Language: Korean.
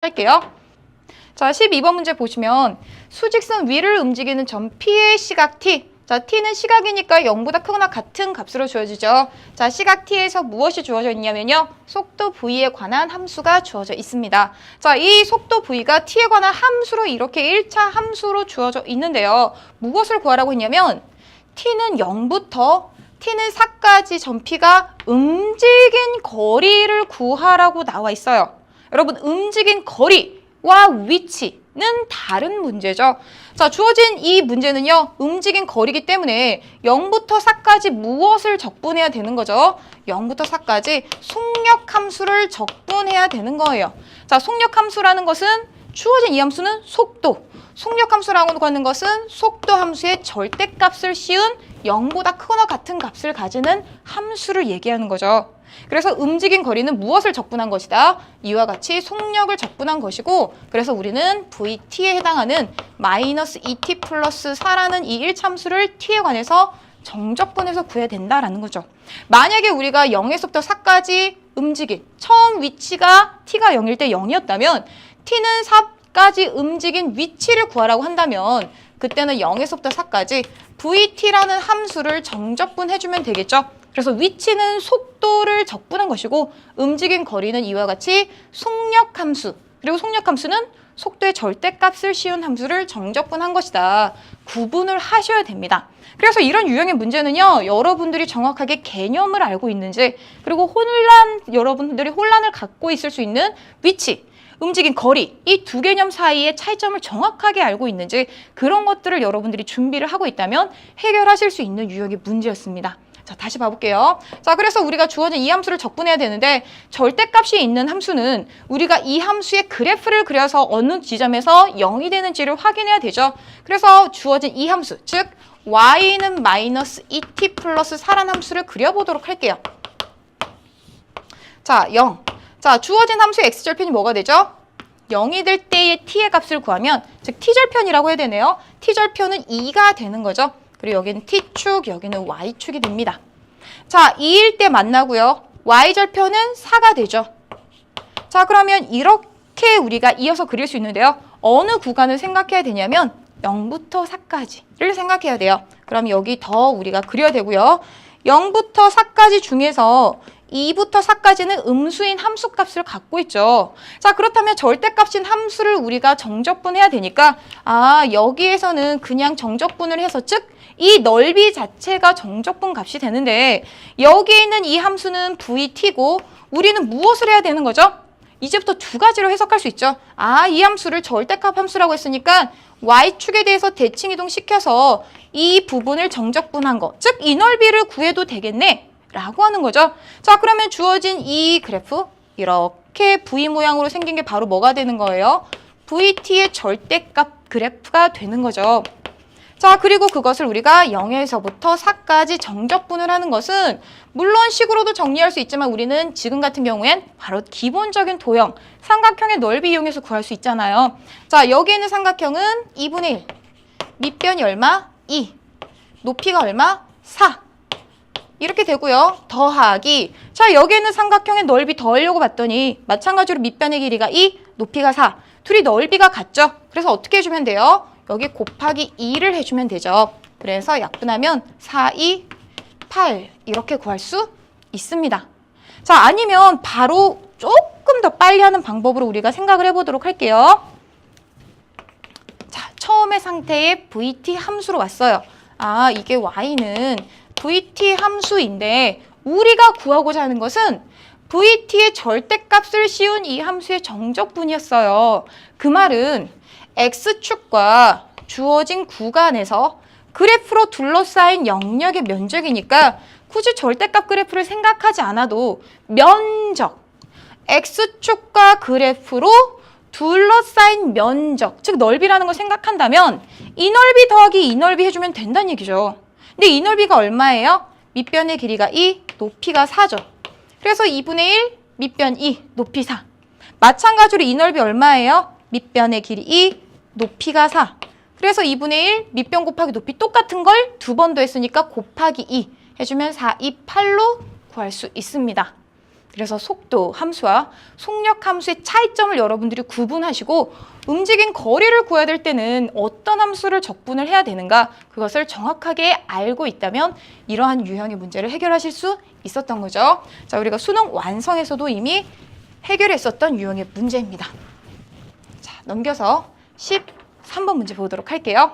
할게요. 자, 12번 문제 보시면 수직선 위를 움직이는 점 P의 시각 T. 자, T는 시각이니까 0보다 크거나 같은 값으로 주어지죠. 자, 시각 T에서 무엇이 주어져 있냐면요. 속도 V에 관한 함수가 주어져 있습니다. 자, 이 속도 V가 T에 관한 함수로 이렇게 1차 함수로 주어져 있는데요. 무엇을 구하라고 했냐면 T는 0부터 T는 4까지 점 P가 움직인 거리를 구하라고 나와 있어요. 여러분, 움직인 거리와 위치는 다른 문제죠. 자, 주어진 이 문제는요, 움직인 거리이기 때문에 0부터 4까지 무엇을 적분해야 되는 거죠? 0부터 4까지 속력함수를 적분해야 되는 거예요. 자, 속력함수라는 것은 주어진 이 함수는 속도. 속력함수라고 하는 것은 속도함수의 절대값을 씌운 0보다 크거나 같은 값을 가지는 함수를 얘기하는 거죠. 그래서 움직인 거리는 무엇을 적분한 것이다? 이와 같이 속력을 적분한 것이고, 그래서 우리는 VT에 해당하는 마이너스 2t 플러스 4라는 이 1참수를 t에 관해서 정적분해서 구해야 된다라는 거죠. 만약에 우리가 0에서부터 4까지 움직인 처음 위치가 t가 0일 때 0이었다면 t는 4까지 움직인 위치를 구하라고 한다면 그때는 0에서부터 4까지 VT라는 함수를 정적분해주면 되겠죠. 그래서 위치는 속도를 적분한 것이고 움직인 거리는 이와 같이 속력함수, 그리고 속력함수는 속도의 절대값을 씌운 함수를 정적분한 것이다. 구분을 하셔야 됩니다. 그래서 이런 유형의 문제는요, 여러분들이 정확하게 개념을 알고 있는지, 그리고 여러분들이 혼란을 갖고 있을 수 있는 위치, 움직인 거리, 이 두 개념 사이의 차이점을 정확하게 알고 있는지, 그런 것들을 여러분들이 준비를 하고 있다면 해결하실 수 있는 유형의 문제였습니다. 자, 다시 봐볼게요. 자, 그래서 우리가 주어진 이 함수를 적분해야 되는데 절대값이 있는 함수는 우리가 이 함수의 그래프를 그려서 어느 지점에서 0이 되는지를 확인해야 되죠. 그래서 주어진 이 함수, 즉 y는 마이너스 2t 플러스 4라는 함수를 그려보도록 할게요. 자, 0. 자, 주어진 함수의 x절편이 뭐가 되죠? 0이 될 때의 t의 값을 구하면, 즉 t절편이라고 해야 되네요. t절편은 2가 되는 거죠. 그리고 여기는 t축, 여기는 y축이 됩니다. 자, 2일 때 만나고요. y절편은 4가 되죠. 자, 그러면 이렇게 우리가 이어서 그릴 수 있는데요. 어느 구간을 생각해야 되냐면 0부터 4까지를 생각해야 돼요. 그럼 여기 더 우리가 그려야 되고요. 0부터 4까지 중에서 2부터 4까지는 음수인 함수값을 갖고 있죠. 자, 그렇다면 절대값인 함수를 우리가 정적분해야 되니까 여기에서는 그냥 정적분을 해서, 즉 이 넓이 자체가 정적분 값이 되는데 여기에 있는 이 함수는 VT고 우리는 무엇을 해야 되는 거죠? 이제부터 두 가지로 해석할 수 있죠. 이 함수를 절대값 함수라고 했으니까 y축에 대해서 대칭 이동시켜서 이 부분을 정적분한 거, 즉 이 넓이를 구해도 되겠네 라고 하는 거죠. 자, 그러면 주어진 이 그래프, 이렇게 V 모양으로 생긴 게 바로 뭐가 되는 거예요? VT의 절대값 그래프가 되는 거죠. 자, 그리고 그것을 우리가 0에서부터 4까지 정적분을 하는 것은 물론 식으로도 정리할 수 있지만 우리는 지금 같은 경우엔 바로 기본적인 도형, 삼각형의 넓이 이용해서 구할 수 있잖아요. 자, 여기 있는 삼각형은 2분의 1, 밑변이 얼마? 2, 높이가 얼마? 4. 이렇게 되고요. 더하기. 자, 여기 있는 삼각형의 넓이 더하려고 봤더니 마찬가지로 밑변의 길이가 2, 높이가 4. 둘이 넓이가 같죠? 그래서 어떻게 해주면 돼요? 여기 곱하기 2를 해주면 되죠. 그래서 약분하면 4, 2, 8 이렇게 구할 수 있습니다. 자, 아니면 바로 조금 더 빨리 하는 방법으로 우리가 생각을 해보도록 할게요. 자, 처음의 상태에 VT 함수로 왔어요. 이게 y는 VT 함수인데 우리가 구하고자 하는 것은 VT의 절대값을 씌운 이 함수의 정적분이었어요. 그 말은 x축과 주어진 구간에서 그래프로 둘러싸인 영역의 면적이니까 굳이 절대값 그래프를 생각하지 않아도 면적, x축과 그래프로 둘러싸인 면적, 즉 넓이라는 걸 생각한다면 이 넓이 더하기 이 넓이 해주면 된다는 얘기죠. 근데 이 넓이가 얼마예요? 밑변의 길이가 2, 높이가 4죠. 그래서 2분의 1, 밑변 2, 높이 4. 마찬가지로 이 넓이 얼마예요? 밑변의 길이 2, 높이가 4. 그래서 2분의 1, 밑변 곱하기 높이 똑같은 걸 두 번 더 했으니까 곱하기 2 해주면 4, 2, 8로 구할 수 있습니다. 그래서 속도 함수와 속력 함수의 차이점을 여러분들이 구분하시고 움직인 거리를 구해야 될 때는 어떤 함수를 적분을 해야 되는가 그것을 정확하게 알고 있다면 이러한 유형의 문제를 해결하실 수 있었던 거죠. 자, 우리가 수능 완성에서도 이미 해결했었던 유형의 문제입니다. 자, 넘겨서 13번 문제 보도록 할게요.